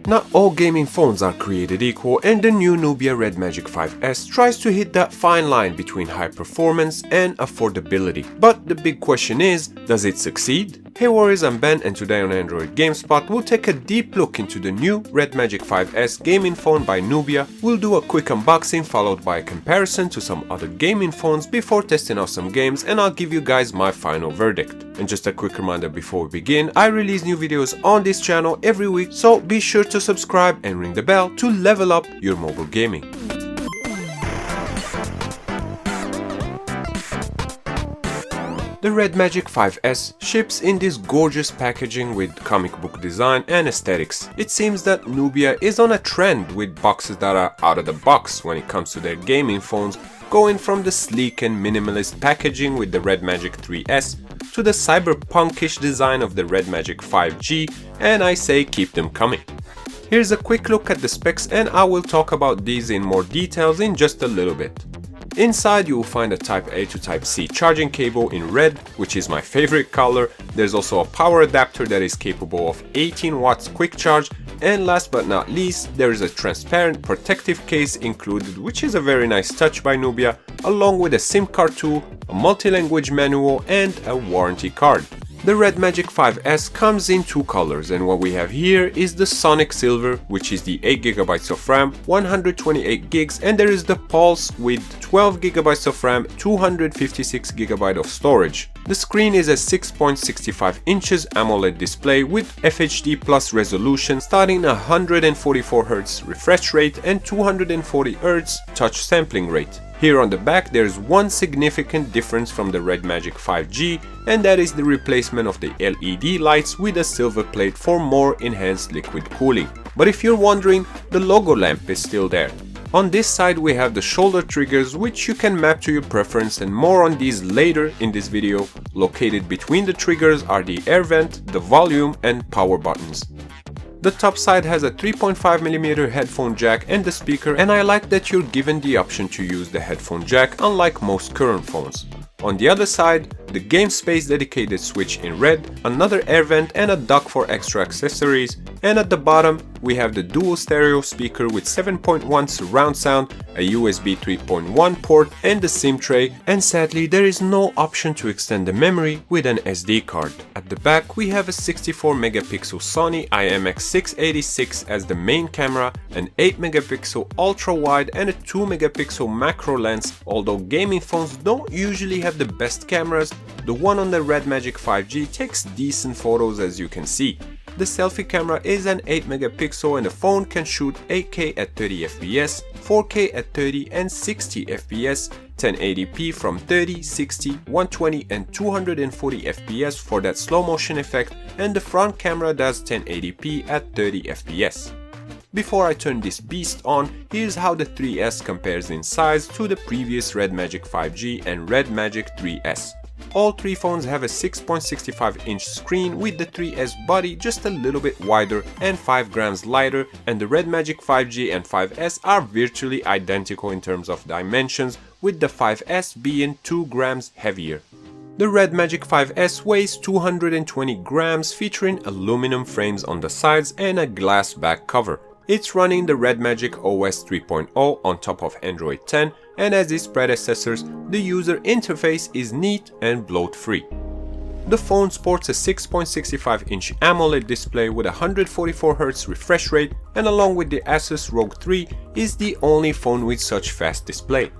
Not all gaming phones are created equal, and the new Nubia Red Magic 5S tries to hit that fine line between high performance and affordability. But the big question is, does it succeed? Hey warriors, I'm Ben, and today on Android Gamespot we'll take a deep look into the new Red Magic 5S gaming phone by Nubia. We'll do a quick unboxing followed by a comparison to some other gaming phones before testing out some games, and I'll give you guys my final verdict. And just a quick reminder before we begin, I release new videos on this channel every week, so be sure to subscribe and ring the bell to level up your mobile gaming. The Red Magic 5S ships in this gorgeous packaging with comic book design and aesthetics. It seems that Nubia is on a trend with boxes that are out of the box when it comes to their gaming phones, going from the sleek and minimalist packaging with the Red Magic 3S to the cyberpunkish design of the Red Magic 5G, and I say keep them coming. Here's a quick look at the specs, and I will talk about these in more details in just a little bit. Inside you will find a Type A to Type C charging cable in red, which is my favorite color. There's also a power adapter that is capable of 18 watts quick charge, and last but not least, there is a transparent protective case included, which is a very nice touch by Nubia, along with a SIM card tool, a multi-language manual and a warranty card. The Red Magic 5S comes in two colors, and what we have here is the Sonic Silver, which is the 8GB of RAM, 128GB, and there is the Pulse with 12GB of RAM, 256GB of storage. The screen is a 6.65 inches AMOLED display with FHD Plus resolution starting 144Hz refresh rate and 240Hz touch sampling rate. Here on the back there is one significant difference from the Red Magic 5G, and that is the replacement of the LED lights with a silver plate for more enhanced liquid cooling. But if you're wondering, the logo lamp is still there. On this side we have the shoulder triggers, which you can map to your preference, and more on these later in this video. Located between the triggers are the air vent, the volume and power buttons. The top side has a 3.5mm headphone jack and the speaker, and I like that you're given the option to use the headphone jack unlike most current phones. On the other side, the game space dedicated switch in red, another air vent and a dock for extra accessories, and at the bottom we have the dual stereo speaker with 7.1 surround sound, a USB 3.1 port and the SIM tray, and sadly there is no option to extend the memory with an SD card. At the back we have a 64MP Sony IMX686 as the main camera, an 8MP ultra wide and a 2MP macro lens. Although gaming phones don't usually have the best cameras, the one on the Red Magic 5G takes decent photos, as you can see. The selfie camera is an 8MP and the phone can shoot 8K at 30fps, 4K at 30 and 60fps, 1080p from 30, 60, 120 and 240fps for that slow motion effect, and the front camera does 1080p at 30fps. Before I turn this beast on, here's how the 3S compares in size to the previous Red Magic 5G and Red Magic 3S. All three phones have a 6.65-inch screen, with the 3S body just a little bit wider and 5 grams lighter, and the Red Magic 5G and 5S are virtually identical in terms of dimensions, with the 5S being 2 grams heavier. The Red Magic 5S weighs 220 grams, featuring aluminum frames on the sides and a glass back cover. It's running the Red Magic OS 3.0 on top of Android 10, and as its predecessors, the user interface is neat and bloat-free. The phone sports a 6.65-inch AMOLED display with 144Hz refresh rate, and along with the Asus ROG 3, is the only phone with such fast display.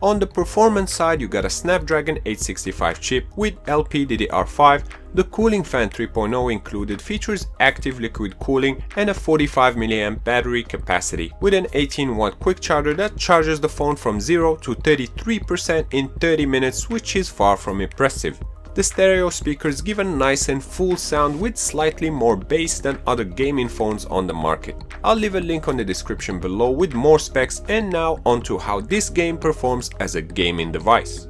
On the performance side, you got a Snapdragon 865 chip with LPDDR5, the cooling fan 3.0 included features active liquid cooling and a 45mAh battery capacity, with an 18-watt quick charger that charges the phone from 0 to 33% in 30 minutes, which is far from impressive. The stereo speakers give a nice and full sound with slightly more bass than other gaming phones on the market. I'll leave a link on the description below with more specs, and now onto how this game performs as a gaming device.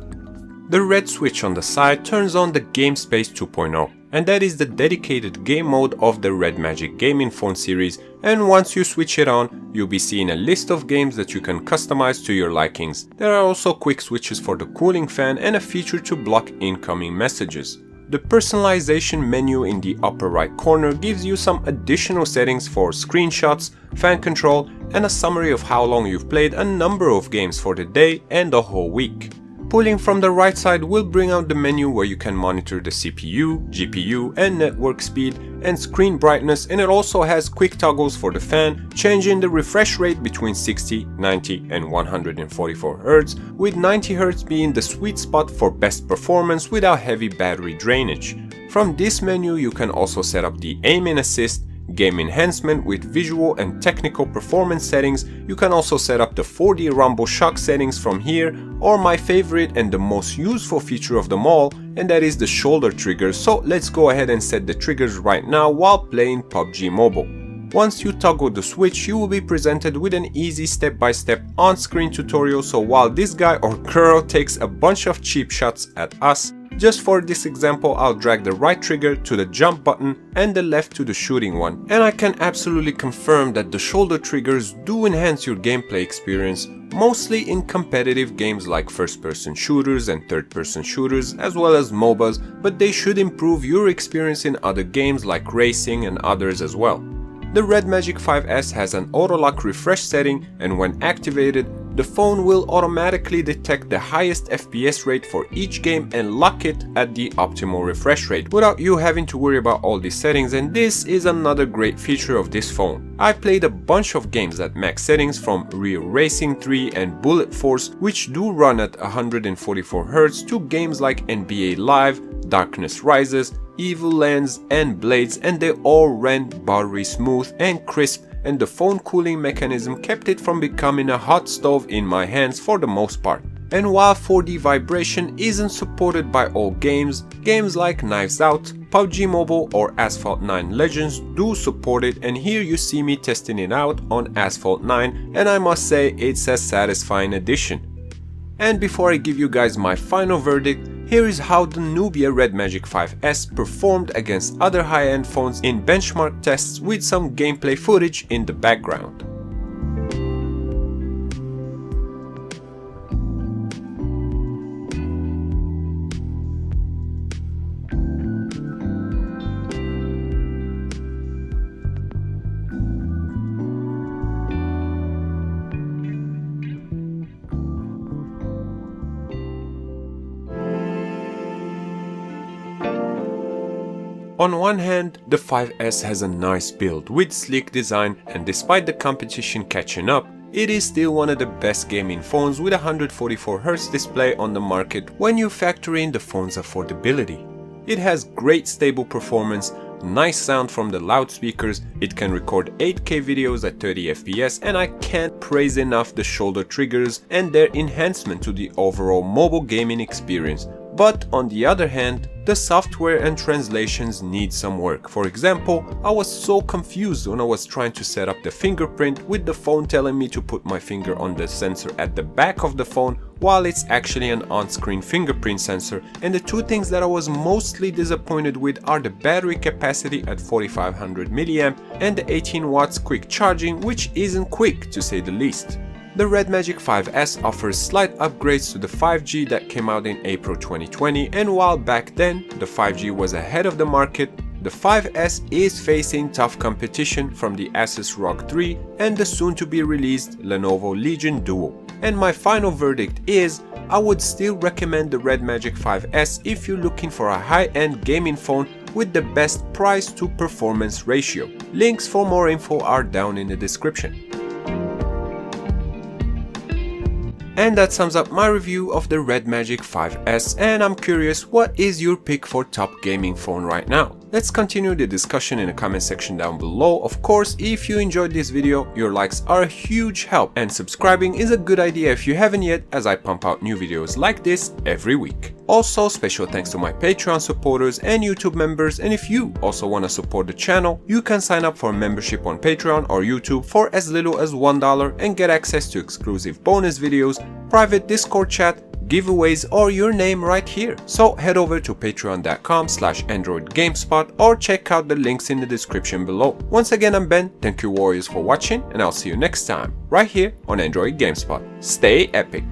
The red switch on the side turns on the Game Space 2.0, and that is the dedicated game mode of the Red Magic gaming phone series, and once you switch it on, you'll be seeing a list of games that you can customize to your likings. There are also quick switches for the cooling fan and a feature to block incoming messages. The personalization menu in the upper right corner gives you some additional settings for screenshots, fan control, and a summary of how long you've played a number of games for the day and the whole week. Pulling from the right side will bring out the menu where you can monitor the CPU, GPU, and network speed and screen brightness, and it also has quick toggles for the fan, changing the refresh rate between 60, 90, and 144 Hz, with 90 Hz being the sweet spot for best performance without heavy battery drainage. From this menu you can also set up the aim and assist, game enhancement with visual and technical performance settings. You can also set up the 4D rumble shock settings from here, or my favorite and the most useful feature of them all, and that is the shoulder trigger. So let's go ahead and set the triggers right now while playing PUBG Mobile. Once you toggle the switch, you will be presented with an easy step-by-step on-screen tutorial. So while this guy or girl takes a bunch of cheap shots at us, just for this example, I'll drag the right trigger to the jump button and the left to the shooting one. And I can absolutely confirm that the shoulder triggers do enhance your gameplay experience, mostly in competitive games like first-person shooters and third-person shooters, as well as MOBAs, but they should improve your experience in other games like racing and others as well. The Red Magic 5S has an auto-lock refresh setting, and when activated, the phone will automatically detect the highest FPS rate for each game and lock it at the optimal refresh rate without you having to worry about all these settings, and this is another great feature of this phone. I played a bunch of games at max settings from Real Racing 3 and Bullet Force, which do run at 144 Hz, to games like NBA Live, Darkness Rises, Evil Lands, and Blades, and they all ran buttery smooth and crisp, and the phone cooling mechanism kept it from becoming a hot stove in my hands for the most part. And while 4D vibration isn't supported by all games, games like Knives Out, PUBG Mobile, or Asphalt 9 Legends do support it, and here you see me testing it out on Asphalt 9, and I must say it's a satisfying addition. And before I give you guys my final verdict, here is how the Nubia Red Magic 5S performed against other high-end phones in benchmark tests with some gameplay footage in the background. On one hand, the 5S has a nice build with sleek design, and despite the competition catching up, it is still one of the best gaming phones with a 144Hz display on the market when you factor in the phone's affordability. It has great stable performance, nice sound from the loudspeakers, it can record 8K videos at 30fps, and I can't praise enough the shoulder triggers and their enhancement to the overall mobile gaming experience. But on the other hand, the software and translations need some work. For example, I was so confused when I was trying to set up the fingerprint with the phone telling me to put my finger on the sensor at the back of the phone while it's actually an on-screen fingerprint sensor, and the two things that I was mostly disappointed with are the battery capacity at 4500 mAh and the 18 watts quick charging, which isn't quick to say the least. The Red Magic 5S offers slight upgrades to the 5G that came out in April 2020, and while back then the 5G was ahead of the market, the 5S is facing tough competition from the Asus ROG 3 and the soon-to-be released Lenovo Legion Duo. And my final verdict is, I would still recommend the Red Magic 5S if you're looking for a high-end gaming phone with the best price to performance ratio. Links for more info are down in the description. And that sums up my review of the Red Magic 5S, and I'm curious, what is your pick for top gaming phone right now? Let's continue the discussion in the comment section down below. Of course, if you enjoyed this video, your likes are a huge help, and subscribing is a good idea if you haven't yet, as I pump out new videos like this every week. Also, special thanks to my Patreon supporters and YouTube members, and if you also want to support the channel, you can sign up for a membership on Patreon or YouTube for as little as $1 and get access to exclusive bonus videos, private Discord chat, giveaways, or your name right here. So head over to patreon.com/AndroidGamespot or check out the links in the description below. Once again, I'm Ben, thank you warriors for watching, and I'll see you next time right here on Android Gamespot. Stay epic!